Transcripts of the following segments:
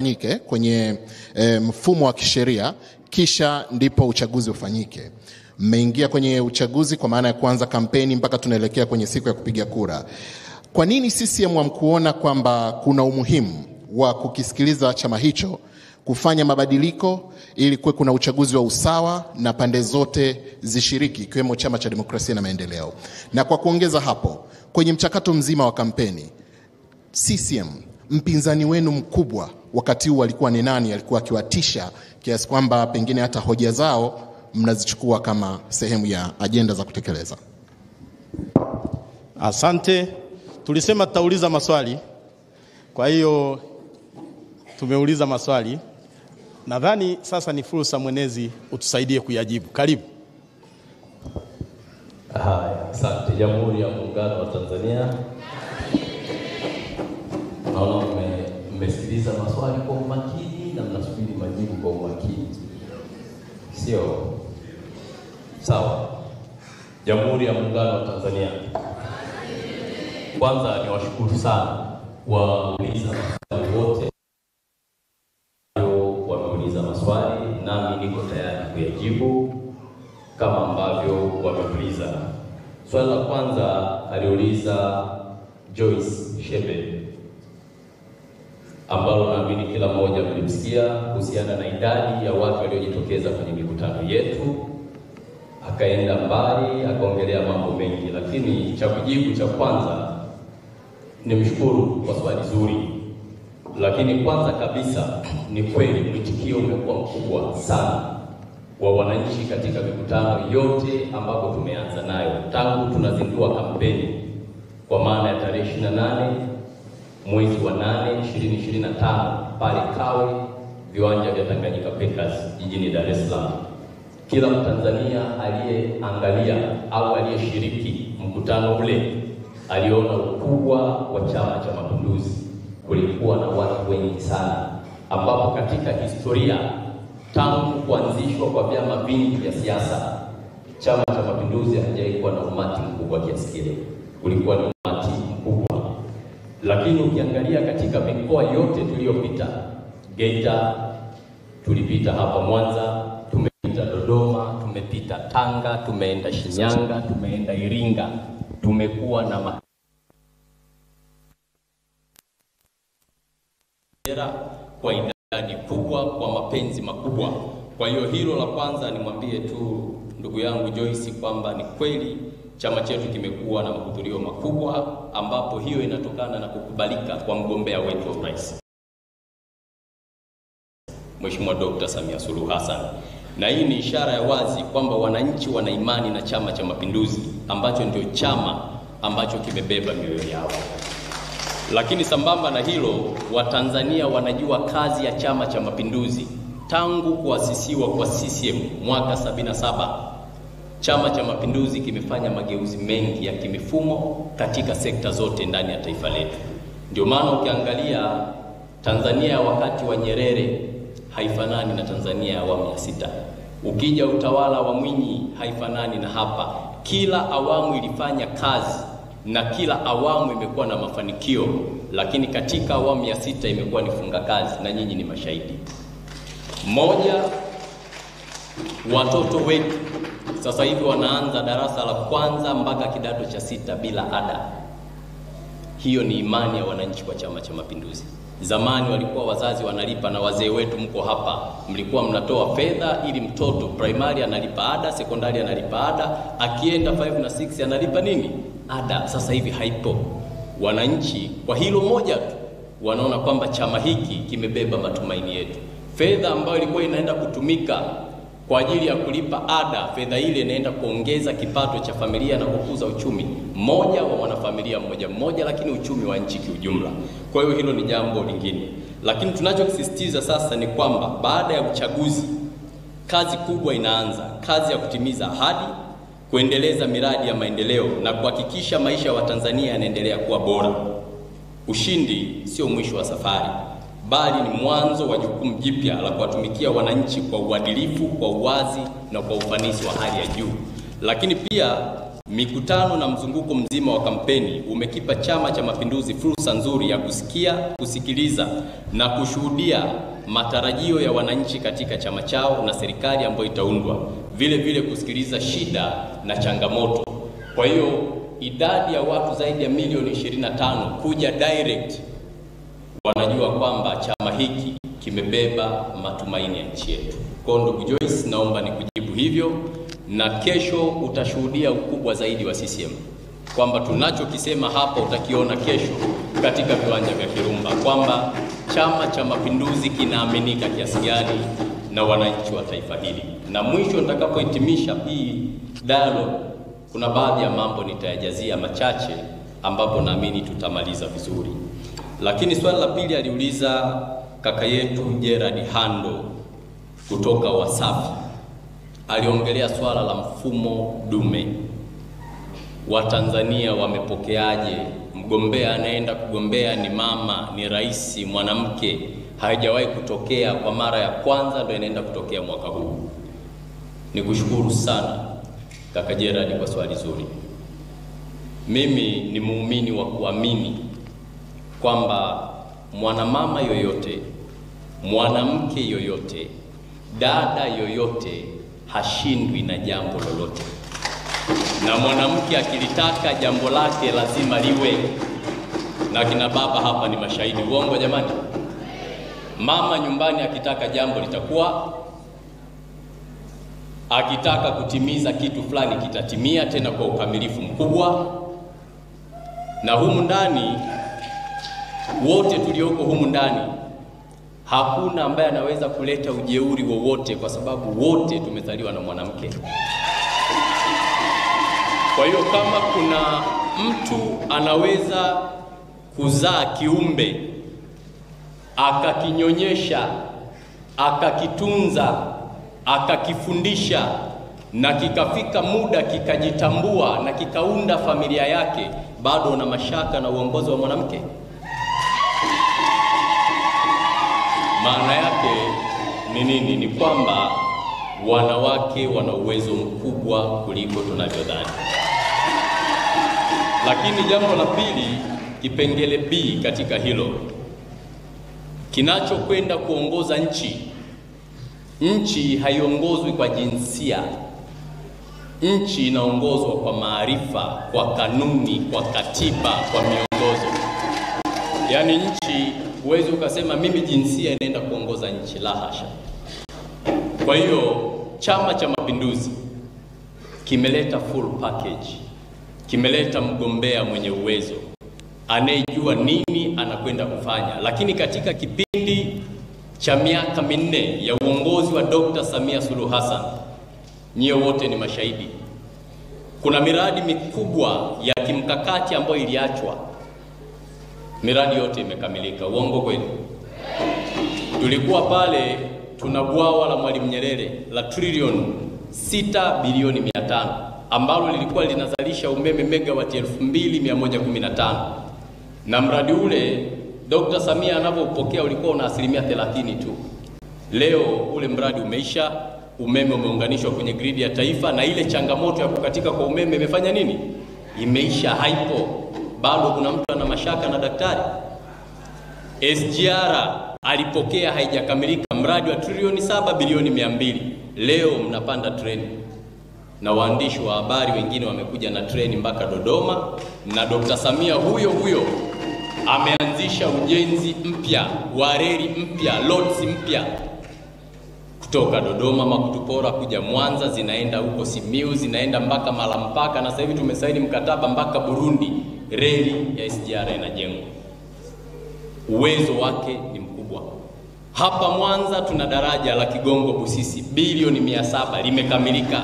Fanyike kwenye mfumo wa kisheria, kisha ndipo uchaguzi ufanyike. Mmeingia kwenye uchaguzi kwa maana ya kuanza kampeni mpaka tunaelekea kwenye siku ya kupiga kura. Kwa nini CCM hamkuona kwamba kuna umuhimu wa kukisikiliza chama hicho kufanya mabadiliko ili kuwe kuna uchaguzi wa usawa na pande zote zishiriki, ikiwemo Chama cha Demokrasia na Maendeleo? Na kwa kuongeza hapo, kwenye mchakato mzima wa kampeni, CCM mpinzani wenu mkubwa wakati huu alikuwa ni nani? Alikuwa akiwatisha kiasi kwamba pengine hata hoja zao mnazichukua kama sehemu ya ajenda za kutekeleza. Asante. Tulisema tutauliza maswali. Kwa hiyo tumeuliza maswali. Nadhani sasa ni fursa mwenezi utusaidie kuyajibu. Karibu. Haya, asante. Jamhuri ya Muungano wa Tanzania. Naona mmesikiliza maswali kwa umakini na mnasubiri majibu kwa umakini. Sio? Sawa. Jamhuri ya Muungano wa Tanzania. Kwanza niwashukuru sana wauliza maswali wote. Wameuliza maswali nami niko tayari kuyajibu kama ambavyo wameuliza. Swali la kwanza aliuliza Joyce Shebe, ambalo naamini kila mmoja mlimsikia kuhusiana na idadi ya watu waliojitokeza kwenye mikutano yetu. Akaenda mbali, akaongelea mambo mengi, lakini cha kujibu cha kwanza nimshukuru kwa swali zuri. Lakini kwanza kabisa ni kweli mwitikio umekuwa mkubwa sana wa wananchi katika mikutano yote ambapo tumeanza nayo tangu tunazindua kampeni kwa maana ya tarehe 28 mwezi wa 8 2025 pale Kawe, viwanja vya Tanganyika Packers jijini Dar es Salaam. Kila Mtanzania aliyeangalia au aliyeshiriki mkutano ule aliona ukubwa wa Chama cha Mapinduzi. Kulikuwa na watu wengi sana, ambapo katika historia tangu kuanzishwa kwa vyama vingi vya siasa, Chama cha Mapinduzi hajawahi kuwa na umati mkubwa kiasi kile. Kulikuwa ni umati mkubwa. Lakini ukiangalia katika mikoa yote tuliyopita, Geita, tulipita hapa Mwanza, tumepita Dodoma, tumepita Tanga, tumeenda Shinyanga, tumeenda Iringa, tumekuwa na kwa idadi kubwa, kwa mapenzi makubwa. Kwa hiyo hilo la kwanza nimwambie tu ndugu yangu Joyce kwamba ni kweli chama chetu kimekuwa na mahudhurio makubwa, ambapo hiyo inatokana na kukubalika kwa mgombea wetu wa urais, Mheshimiwa Dr. Samia Suluhu Hassan. Na hii ni ishara ya wazi kwamba wananchi wana imani na Chama cha Mapinduzi, ambacho ndio chama ambacho kimebeba mioyo yao. Lakini sambamba na hilo, Watanzania wanajua kazi ya Chama cha Mapinduzi tangu kuasisiwa kwa CCM mwaka 77. Chama cha Mapinduzi kimefanya mageuzi mengi ya kimifumo katika sekta zote ndani ya taifa letu. Ndio maana ukiangalia Tanzania ya wakati wa Nyerere haifanani na Tanzania ya awamu ya 6. Ukija utawala wa Mwinyi haifanani na hapa. Kila awamu ilifanya kazi na kila awamu imekuwa na mafanikio, lakini katika awamu ya 6 imekuwa ni funga kazi, na nyinyi ni mashahidi. Moja, watoto wetu sasa hivi wanaanza darasa la kwanza mpaka kidato cha 6 bila ada. Hiyo ni imani ya wananchi kwa Chama cha Mapinduzi. Zamani walikuwa wazazi wanalipa, na wazee wetu mko hapa, mlikuwa mnatoa fedha ili mtoto primary analipa ada, sekondari analipa ada, akienda 5 na 6 analipa nini? Ada. Sasa hivi haipo. Wananchi kwa hilo moja tu wanaona kwamba chama hiki kimebeba matumaini yetu. Fedha ambayo ilikuwa inaenda kutumika kwa ajili ya kulipa ada, fedha ile inaenda kuongeza kipato cha familia na kukuza uchumi mmoja wa wanafamilia mmoja mmoja, lakini uchumi wa nchi kiujumla. Kwa hiyo hilo ni jambo lingine. Lakini tunachokisisitiza sasa ni kwamba baada ya uchaguzi kazi kubwa inaanza, kazi ya kutimiza ahadi, kuendeleza miradi ya maendeleo na kuhakikisha maisha ya Watanzania yanaendelea kuwa bora. Ushindi sio mwisho wa safari, bali ni mwanzo wa jukumu jipya la kuwatumikia wananchi kwa uadilifu, kwa uwazi na kwa ufanisi wa hali ya juu. Lakini pia mikutano na mzunguko mzima wa kampeni umekipa Chama cha Mapinduzi fursa nzuri ya kusikia, kusikiliza na kushuhudia matarajio ya wananchi katika chama chao na serikali ambayo itaundwa, vile vile kusikiliza shida na changamoto. Kwa hiyo idadi ya watu zaidi ya milioni 25 kuja direct, wanajua kwamba chama hiki kimebeba matumaini ya nchi yetu. Kwa ndugu Joyce, naomba nikujibu hivyo, na kesho utashuhudia ukubwa zaidi wa CCM, kwamba tunachokisema hapa utakiona kesho katika viwanja vya Kirumba, kwamba Chama cha Mapinduzi kinaaminika kiasi gani na wananchi wa taifa hili. Na mwisho nitakapohitimisha hii dialogue, kuna baadhi ya mambo nitayajazia machache ambapo naamini tutamaliza vizuri. Lakini swali la pili aliuliza kaka yetu Gerard Hando kutoka Wasafi. Aliongelea swala la mfumo dume. Watanzania wamepokeaje? Mgombea anaenda kugombea ni mama, ni rais, mwanamke. Haijawahi kutokea, kwa mara ya kwanza ndio inaenda kutokea mwaka huu. Nikushukuru sana kaka Gerard kwa swali zuri. Mimi ni muumini wa kuamini kwamba mwanamama yoyote, mwanamke yoyote, dada yoyote hashindwi na jambo lolote, na mwanamke akilitaka jambo lake lazima liwe. Na kina baba hapa ni mashahidi, uongo jamani? Mama nyumbani akitaka jambo litakuwa, akitaka kutimiza kitu fulani kitatimia, tena kwa ukamilifu mkubwa. Na humu ndani, wote tulioko humu ndani, hakuna ambaye anaweza kuleta ujeuri wowote, kwa sababu wote tumezaliwa na mwanamke. Kwa hiyo kama kuna mtu anaweza kuzaa kiumbe, akakinyonyesha, akakitunza, akakifundisha, na kikafika muda kikajitambua na kikaunda familia yake, bado una mashaka na uongozi wa mwanamke? Maana yake ni nini? Ni kwamba wanawake wana uwezo mkubwa kuliko tunavyodhani. Lakini jambo la pili, kipengele B katika hilo, kinachokwenda kuongoza nchi. Nchi haiongozwi kwa jinsia. Nchi inaongozwa kwa maarifa, kwa kanuni, kwa katiba, kwa miongozo. Yaani nchi, huwezi ukasema mimi jinsia inaenda kuongoza nchi, la hasha. Kwa hiyo Chama cha Mapinduzi kimeleta full package. Kimeleta mgombea mwenye uwezo, anayejua nini anakwenda kufanya. Lakini katika kipindi cha miaka minne ya uongozi wa Dr. Samia Suluhu Hassan, nyie wote ni mashahidi, kuna miradi mikubwa ya kimkakati ambayo iliachwa. Miradi yote imekamilika, uongo kweli? Tulikuwa pale tuna bwawa la Mwalimu Nyerere la trilioni 6 bilioni 500 ambalo lilikuwa linazalisha umeme megawati 2115, na mradi ule Dr. Samia anavyopokea ulikuwa una 30% tu. Leo ule mradi umeisha, umeme umeunganishwa kwenye gridi ya taifa, na ile changamoto ya kukatika kwa umeme imefanya nini? Imeisha, haipo. Bado kuna mtu ana mashaka na daktari? SGR alipokea, haijakamilika, mradi wa trilioni 7 bilioni 200. Leo mnapanda treni, na waandishi wa habari wengine wamekuja na treni mpaka Dodoma, na Dr. Samia huyo huyo ameanzisha ujenzi mpya wa reli mpya, loads mpya kutoka Dodoma Makutupora kuja Mwanza, zinaenda huko Simiyu, zinaenda mpaka Malampaka, na sasa hivi tumesaini mkataba mpaka Burundi. Reli ya SGR inajengwa. Uwezo wake ni mkubwa. Hapa Mwanza tuna daraja la Kigongo Busisi bilioni 700 limekamilika.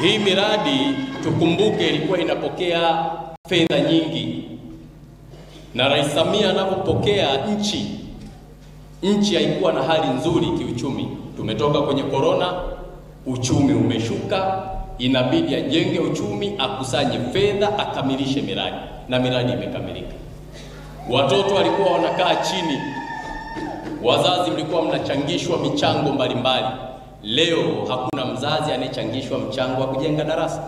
Hii miradi tukumbuke ilikuwa inapokea fedha nyingi, na Rais Samia anapopokea nchi haikuwa na hali nzuri kiuchumi. Tumetoka kwenye corona, uchumi umeshuka, inabidi ajenge uchumi, akusanye fedha, akamilishe miradi, na miradi imekamilika. Watoto walikuwa wanakaa chini, wazazi mlikuwa mnachangishwa michango mbalimbali. leo hakuna mzazi anayechangishwa mchango wa kujenga darasa.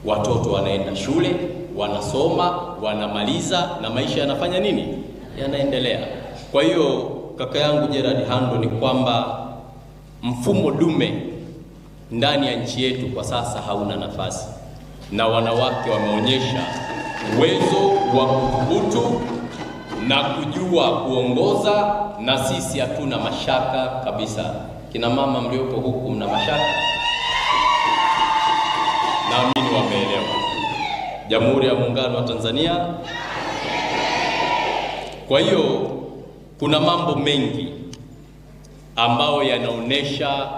Watoto wanaenda shule, wanasoma, wanamaliza na maisha yanafanya nini? Yanaendelea. Kwa hiyo kaka yangu Gerard Hando, ni kwamba mfumo dume ndani ya nchi yetu kwa sasa hauna nafasi, na wanawake wameonyesha uwezo wa kudhubutu na kujua kuongoza, na sisi hatuna mashaka kabisa. Kina mama mliopo huku mna mashaka? Naamini wameelewa. Jamhuri ya Muungano wa Tanzania. Kwa hiyo kuna mambo mengi ambayo yanaonesha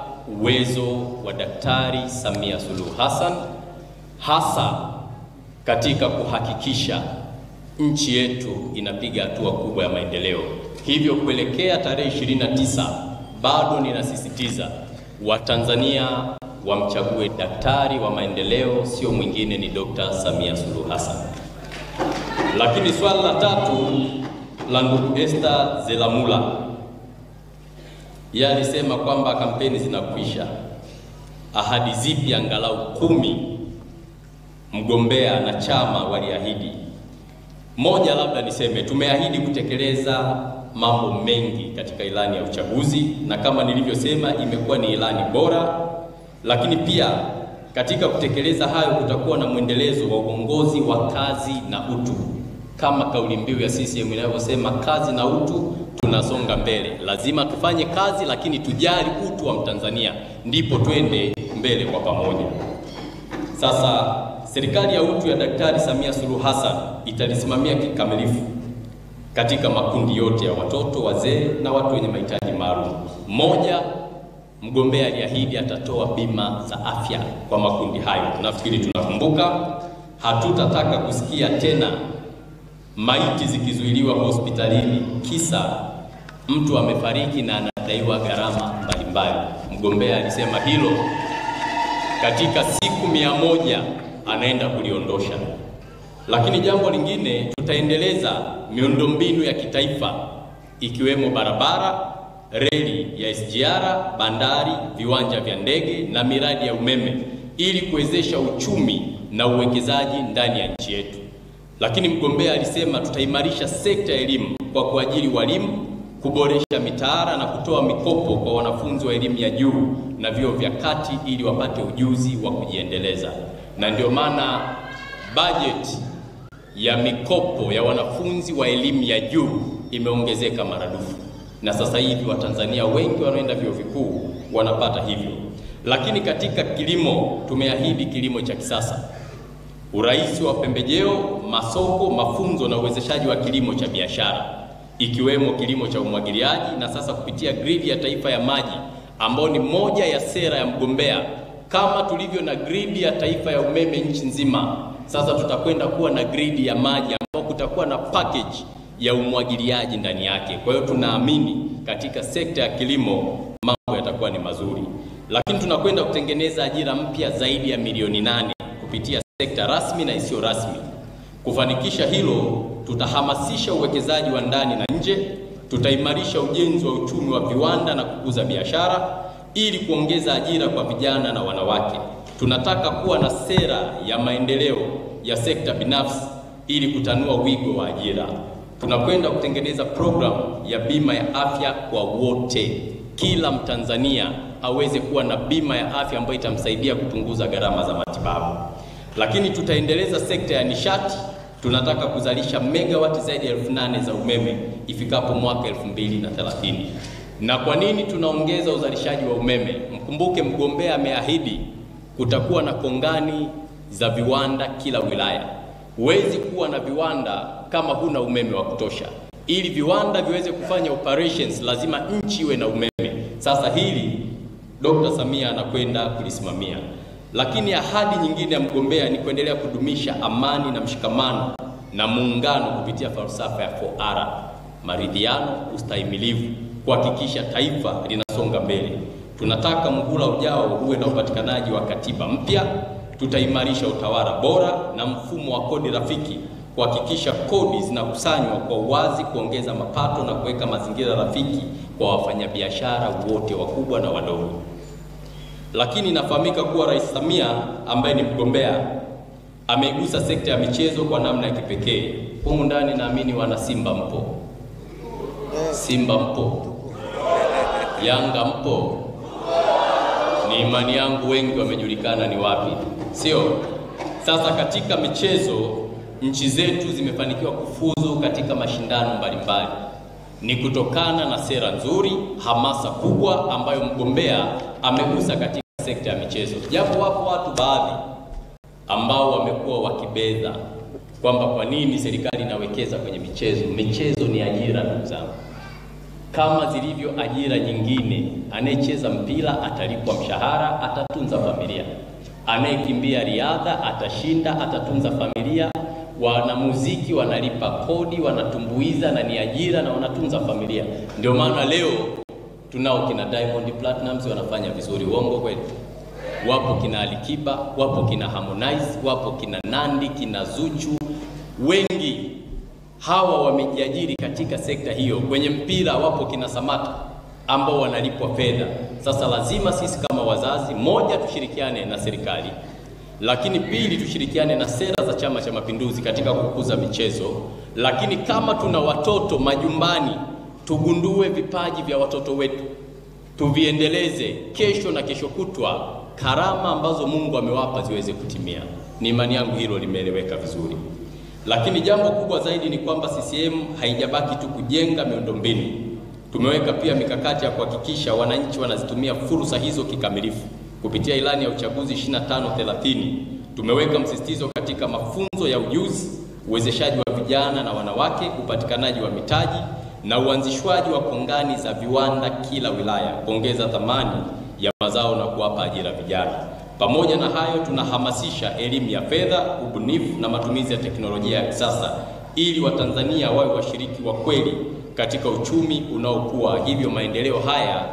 uwezo wa Daktari Samia Suluhu Hassan, hasa katika kuhakikisha nchi yetu inapiga hatua kubwa ya maendeleo. Hivyo kuelekea tarehe 29, bado ninasisitiza Watanzania wamchague daktari wa maendeleo, sio mwingine, ni Dr. Samia Suluhu Hassan. Lakini swali la tatu la ndugu Esther Zelamula, yeye alisema kwamba kampeni zinakwisha. Ahadi zipi angalau 10 mgombea na chama waliahidi? Moja, labda niseme tumeahidi kutekeleza mambo mengi katika ilani ya uchaguzi, na kama nilivyosema imekuwa ni ilani bora. Lakini pia katika kutekeleza hayo kutakuwa na mwendelezo wa uongozi wa kazi na utu, kama kauli mbiu ya CCM inavyosema, kazi na utu, tunasonga mbele. Lazima tufanye kazi, lakini tujali utu wa Mtanzania, ndipo twende mbele kwa pamoja. Sasa serikali ya utu ya Daktari Samia Suluhu Hassan italisimamia kikamilifu katika makundi yote ya watoto, wazee na watu wenye mahitaji maalum. Moja, mgombea aliahidi atatoa bima za afya kwa makundi hayo. Nafikiri tunakumbuka. Hatutataka kusikia tena maiti zikizuiliwa hospitalini kisa mtu amefariki na anadaiwa gharama mbalimbali. Mgombea alisema hilo katika siku 100 anaenda kuliondosha. Lakini jambo lingine, tutaendeleza miundombinu ya kitaifa ikiwemo barabara, reli ya SGR, bandari, viwanja vya ndege na miradi ya umeme, ili kuwezesha uchumi na uwekezaji ndani ya nchi yetu. Lakini mgombea alisema tutaimarisha sekta ya elimu kwa kuajiri walimu, kuboresha mitaala na kutoa mikopo kwa wanafunzi wa elimu ya juu na vyuo vya kati ili wapate ujuzi wa kujiendeleza. Na ndio maana bajeti ya mikopo ya wanafunzi wa elimu ya juu imeongezeka maradufu, na sasa hivi Watanzania wengi wanaoenda vyuo vikuu wanapata hivyo. Lakini katika kilimo tumeahidi kilimo cha kisasa, urahisi wa pembejeo, masoko, mafunzo na uwezeshaji wa kilimo cha biashara, ikiwemo kilimo cha umwagiliaji, na sasa kupitia gridi ya taifa ya maji ambao ni moja ya sera ya mgombea. Kama tulivyo na gridi ya taifa ya umeme nchi nzima, sasa tutakwenda kuwa na gridi ya maji ambao kutakuwa na package ya umwagiliaji ndani yake. Kwa hiyo tunaamini katika sekta ya kilimo mambo yatakuwa ni mazuri. Lakini tunakwenda kutengeneza ajira mpya zaidi ya milioni 8 kupitia sekta rasmi na isiyo rasmi. Kufanikisha hilo, tutahamasisha uwekezaji wa ndani na nje, tutaimarisha ujenzi wa uchumi wa viwanda na kukuza biashara ili kuongeza ajira kwa vijana na wanawake. Tunataka kuwa na sera ya maendeleo ya sekta binafsi ili kutanua wigo wa ajira. Tunakwenda kutengeneza programu ya bima ya afya kwa wote. Kila Mtanzania aweze kuwa na bima ya afya ambayo itamsaidia kupunguza gharama za matibabu. Lakini tutaendeleza sekta ya nishati. Tunataka kuzalisha megawati zaidi ya 8,000 za umeme ifikapo mwaka 2030. Na kwa nini tunaongeza uzalishaji wa umeme? Mkumbuke mgombea ameahidi kutakuwa na kongani za viwanda kila wilaya. Huwezi kuwa na viwanda kama huna umeme wa kutosha. Ili viwanda viweze kufanya operations, lazima nchi iwe na umeme. Sasa hili Dr. Samia anakwenda kulisimamia. Lakini ahadi nyingine ya mgombea ni kuendelea kudumisha amani na mshikamano na muungano kupitia falsafa ya 4R: maridhiano, ustahimilivu, kuhakikisha taifa linasonga mbele. Tunataka muhula ujao uwe na upatikanaji wa katiba mpya. Tutaimarisha utawala bora na mfumo wa kodi rafiki, kuhakikisha kodi zinakusanywa kwa uwazi, kuongeza mapato na kuweka mazingira rafiki kwa wafanyabiashara wote wakubwa na wadogo. lakini inafahamika kuwa Rais Samia ambaye ni mgombea ameigusa sekta ya michezo kwa namna ya kipekee. Humu ndani naamini wana Simba mpo. Simba mpo. Yanga mpo. Ni imani yangu wengi wamejulikana ni wapi. Sio? Sasa katika michezo nchi zetu zimefanikiwa kufuzu katika mashindano mbalimbali. Ni kutokana na sera nzuri, hamasa kubwa ambayo mgombea amegusa katika sekta ya michezo. Japo wapo watu baadhi ambao wamekuwa wakibeza kwamba kwa nini serikali inawekeza kwenye michezo. Michezo ni ajira ndugu zangu. Kama zilivyo ajira nyingine, anayecheza mpira atalipwa mshahara, atatunza familia. Anayekimbia riadha atashinda, atatunza familia. Wanamuziki wanalipa kodi, wanatumbuiza na ni ajira na wanatunza familia. Ndio maana leo tunao kina Diamond Platnumz wanafanya vizuri. Uongo kweli? Wapo kina Alikiba, wapo kina Harmonize, wapo kina Nandi, kina Zuchu. Wengi hawa wamejiajiri katika sekta hiyo. Kwenye mpira wapo kina Samata ambao wanalipwa fedha. Sasa lazima sisi kama wazazi, moja, tushirikiane na serikali, lakini pili, tushirikiane na sera za Chama cha Mapinduzi katika kukuza michezo. Lakini kama tuna watoto majumbani, tugundue vipaji vya watoto wetu, tuviendeleze, kesho na kesho kutwa karama ambazo Mungu amewapa ziweze kutimia. Ni imani yangu hilo limeeleweka vizuri. Lakini jambo kubwa zaidi ni kwamba CCM haijabaki tu kujenga miundombinu. Tumeweka pia mikakati ya kuhakikisha wananchi wanazitumia fursa hizo kikamilifu. Kupitia ilani ya uchaguzi 25-30 tumeweka msisitizo katika mafunzo ya ujuzi, uwezeshaji wa vijana na wanawake, upatikanaji wa mitaji na uanzishwaji wa kongani za viwanda kila wilaya, kuongeza thamani ya mazao na kuwapa ajira vijana. Pamoja na hayo, tunahamasisha elimu ya fedha, ubunifu na matumizi ya teknolojia ya kisasa ili Watanzania wawe washiriki wa kweli katika uchumi unaokua. Hivyo maendeleo haya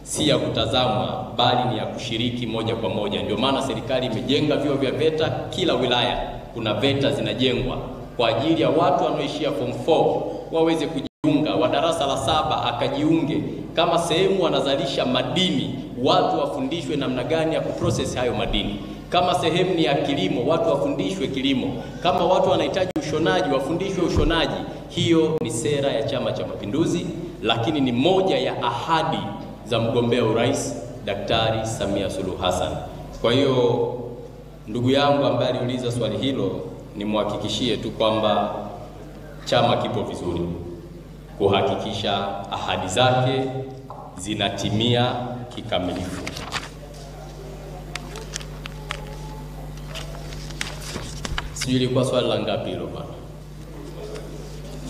si ya kutazamwa bali ni ya kushiriki moja kwa moja. Ndio maana serikali imejenga vyuo vya VETA kila wilaya. Kuna VETA zinajengwa kwa ajili ya watu wanaoishia form 4 waweze kujiunga, wa darasa la 7 akajiunge. Kama sehemu wanazalisha madini, watu wafundishwe namna gani ya kuprocess hayo madini. Kama sehemu ni ya kilimo, watu wafundishwe kilimo. Kama watu wanahitaji ushonaji, wafundishwe ushonaji. Hiyo ni sera ya Chama cha Mapinduzi, lakini ni moja ya ahadi za mgombea urais Daktari Samia Suluhu Hassan. Kwa hiyo ndugu yangu ambaye aliuliza swali hilo, nimhakikishie tu kwamba chama kipo vizuri kuhakikisha ahadi zake zinatimia kikamilifu. Sijui ilikuwa swali la ngapi hilo bwana?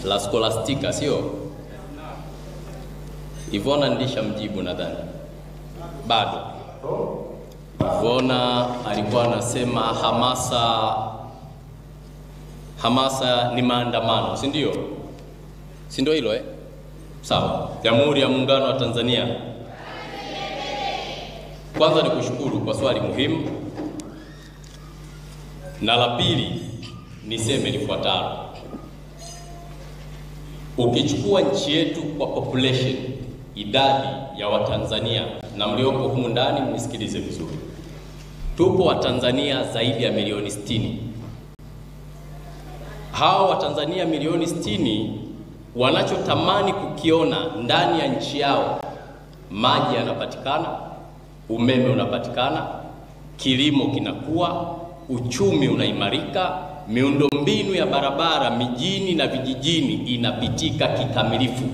La Scholastica sio? Ivona ndisha mjibu nadhani. Bado. Ivona alikuwa anasema hamasa ni maandamano, si ndio? Si ndio hilo Sawa. Jamhuri ya Muungano wa Tanzania. Kwanza nikushukuru kwa swali muhimu. Na la pili niseme lifuatalo. Ukichukua nchi yetu kwa population, idadi ya Watanzania, na mlioko humu ndani mnisikilize vizuri. Tupo Watanzania zaidi ya milioni 60. Hao Watanzania milioni 60 wanachotamani kukiona ndani ya nchi yao, maji yanapatikana, umeme unapatikana, kilimo kinakuwa, uchumi unaimarika, miundombinu ya barabara mijini na vijijini inapitika kikamilifu.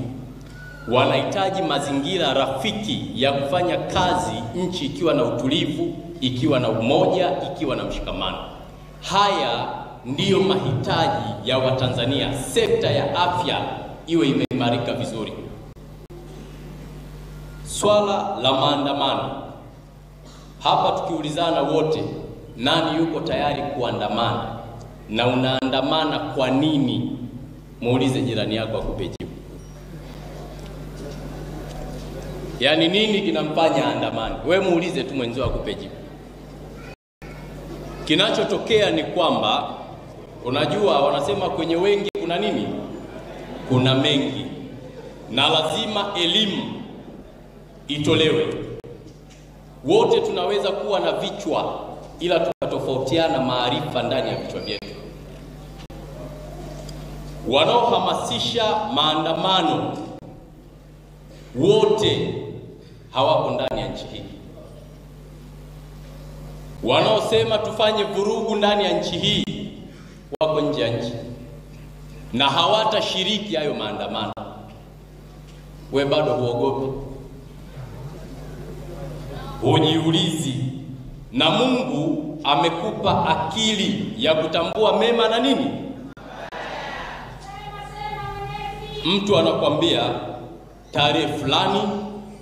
Wanahitaji mazingira rafiki ya kufanya kazi, nchi ikiwa na utulivu, ikiwa na umoja, ikiwa na mshikamano. Haya ndiyo mahitaji ya Watanzania. Sekta ya afya iwe imeimarika vizuri. Swala la maandamano, hapa tukiulizana wote, nani yuko tayari kuandamana na unaandamana kwa nini? Muulize jirani yako akupe jibu. Yaani nini kinamfanya andamani? Wewe muulize tu mwenzio akupe jibu. Kinachotokea ni kwamba unajua wanasema kwenye wengi kuna nini? Kuna mengi. Na lazima elimu itolewe. Wote tunaweza kuwa na vichwa, ila tukatofautiana maarifa ndani ya vichwa vyetu. Wanaohamasisha maandamano wote hawako ndani ya nchi hii. Wanaosema tufanye vurugu ndani ya nchi hii wako nje ya nchi na hawatashiriki hayo maandamano. We bado huogopi, hujiulizi, na Mungu amekupa akili ya kutambua mema na nini. Mtu anakuambia tarehe fulani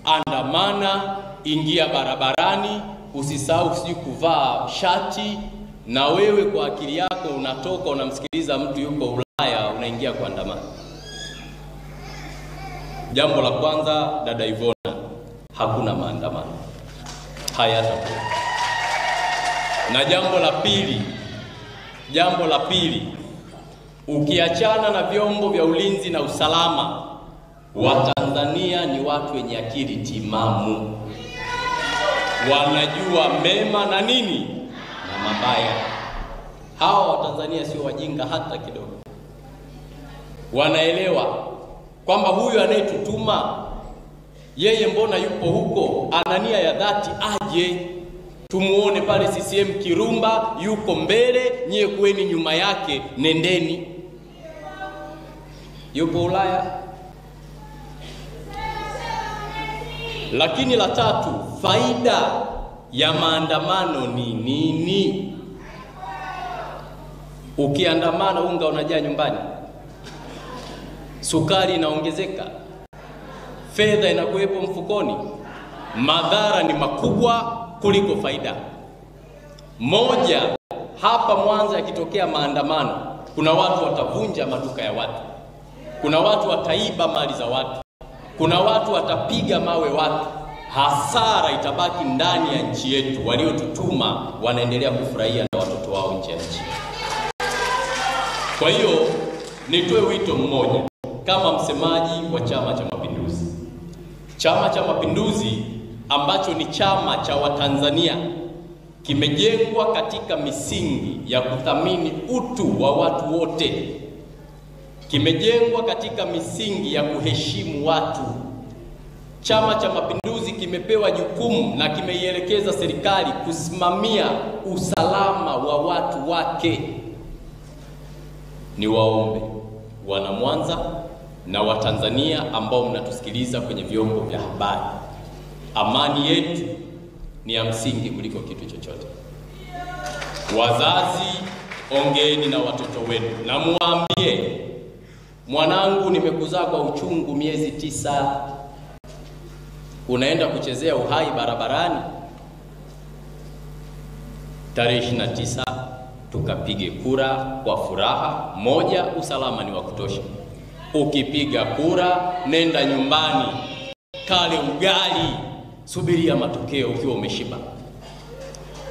andamana, ingia barabarani, usisahau kuvaa shati, na wewe kwa akili yako unatoka unamsikiliza mtu yuko Ulaya unaingia kuandamana. Jambo la kwanza, dada Ivona, hakuna maandamano, hayatakuwa. Na jambo la pili, ukiachana na vyombo vya ulinzi na usalama, Watanzania ni watu wenye akili timamu, wanajua mema na nini na mabaya. Hawa Watanzania sio wajinga hata kidogo, wanaelewa kwamba huyu anayetutuma yeye mbona yupo huko, ana nia ya dhati, aje tumuone pale CCM Kirumba yuko mbele, nyie kueni nyuma yake, nendeni. Yupo Ulaya. Lakini la tatu, faida ya maandamano ni nini? Ukiandamana unga unajaa nyumbani, sukari inaongezeka, fedha inakuwepo mfukoni. Madhara ni makubwa kuliko faida. Moja, hapa Mwanza yakitokea maandamano, kuna watu watavunja maduka ya watu, kuna watu wataiba mali za watu, kuna watu watapiga mawe watu. Hasara itabaki ndani ya nchi yetu. Waliotutuma wanaendelea kufurahia na watoto wao nje ya nchi. Kwa hiyo nitoe wito mmoja kama msemaji wa Chama cha Mapinduzi. Chama cha Mapinduzi ambacho ni chama cha Watanzania kimejengwa katika misingi ya kuthamini utu wa watu wote. Kimejengwa katika misingi ya kuheshimu watu. Chama cha Mapinduzi kimepewa jukumu na kimeielekeza serikali kusimamia usalama wa watu wake. Ni waombe wana Mwanza na Watanzania ambao mnatusikiliza kwenye vyombo vya habari, amani yetu ni ya msingi kuliko kitu chochote. Wazazi, ongeeni na watoto wenu na muambie, mwanangu, nimekuzaa kwa uchungu miezi 9, unaenda kuchezea uhai barabarani. Tarehe 29 tukapige kura kwa furaha. Moja, usalama ni wa kutosha. Ukipiga kura, nenda nyumbani, kale ugali, subiria matokeo ukiwa umeshiba.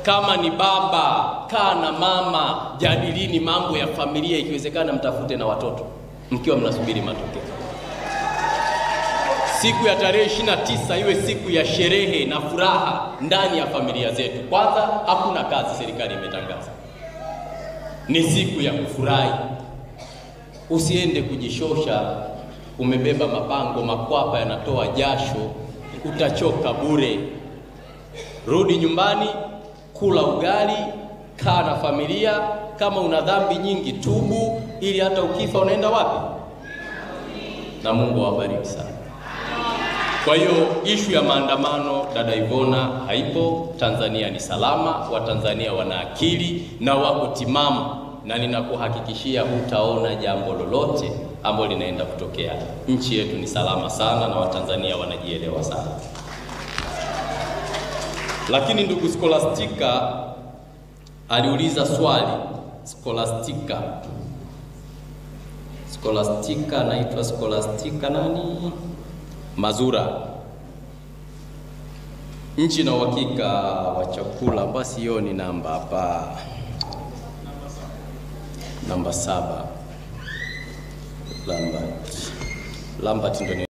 Kama ni baba, kaa na mama, jadilini mambo ya familia, ikiwezekana mtafute na watoto mkiwa mnasubiri matokeo. Siku ya tarehe 29 iwe siku ya sherehe na furaha ndani ya familia zetu. Kwanza, hakuna kazi serikali imetangaza, ni siku ya kufurahi. Usiende kujishosha, umebeba mabango makwapa yanatoa jasho, utachoka bure. Rudi nyumbani, kula ugali, kaa na familia. Kama una dhambi nyingi, tubu, ili hata ukifa unaenda wapi? Na Mungu awabariki sana. Kwa hiyo ishu ya maandamano, dada Ivona, haipo. Tanzania ni salama, Watanzania wana akili na wako timamu, na ninakuhakikishia hutaona jambo lolote ambalo linaenda kutokea. Nchi yetu ni salama sana na Watanzania wanajielewa sana. Lakini ndugu Scholastica aliuliza swali. Scholastica naitwa Scholastica nani? Mazura. Nchi na uhakika wa chakula, basi hiyo ni namba hapa. Namba 7. Lambert ndio